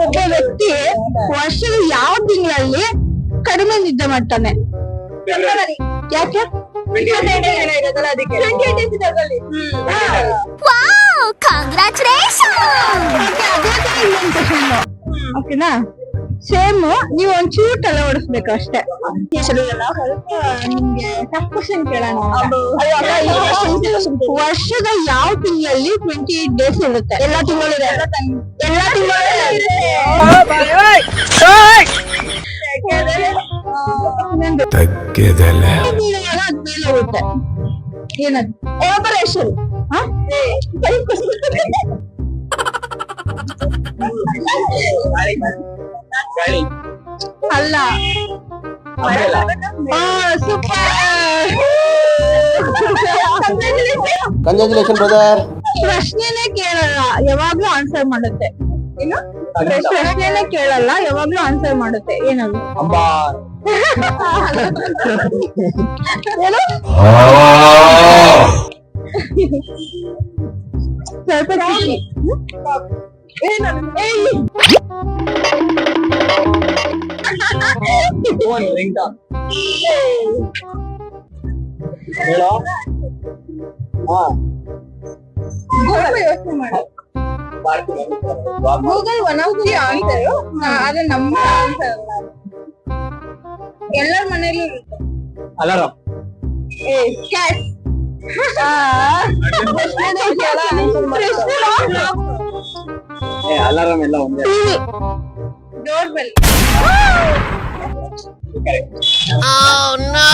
ಒಬ್ಬ ವ್ಯಕ್ತಿ ವರ್ಷದ ಯಾವ ತಿಂಗಳಲ್ಲಿ ಕಡಿಮೆ ನಿದ್ದೆ ಮಾಡ್ತಾನೆ? ಯಾಕೆ? ಓಕೆನಾ? ಸೇಮ್ ನೀವು ಒಂಚೂರು ತಲೆ ಓಡಿಸ್ಬೇಕು ಅಷ್ಟೇ. ನಿಮ್ಗೆ ಟಫ್ ಕ್ವಶನ್ ಕೇಳೋಣ. ವರ್ಷದ ಯಾವ ತಿಂಗಳಲ್ಲಿ 28 ಡೇಸ್ ಇರುತ್ತೆ? ಎಲ್ಲ ತಿಂಗಳು ಅದ್ಮೇಲೆ ಹೋಗುತ್ತೆ. ಏನದು? ಆಪರೇಷನ್ ಅಲ್ಲ. Congratulation brother. ಪ್ರಶ್ನೆನೇ ಕೇಳಲ್ಲ, ಯಾವಾಗ್ಲೂ ಆನ್ಸರ್ ಮಾಡುತ್ತೆ. ಏನು? ಪ್ರಶ್ನೆನೇ ಕೇಳಲ್ಲ, ಯಾವಾಗ್ಲೂ ಆನ್ಸರ್ ಮಾಡುತ್ತೆ. ಏನದು? ಏನು? ಸ್ವಲ್ಪ ಖುಷಿ. Google one of the answer, ಆದ್ರೆ ನಮ್ಮ ಆನ್ಸರ್ ಎಲ್ಲರ ಮನೇಲಿ ಇರುತ್ತೆ. ಅಲಾರಾಮ್. ಕ್ಯಾಟ್. ಅಲಾರಾಮ್ ಎಲ್ಲ ಒಂದೇ. Door bell. Oh no!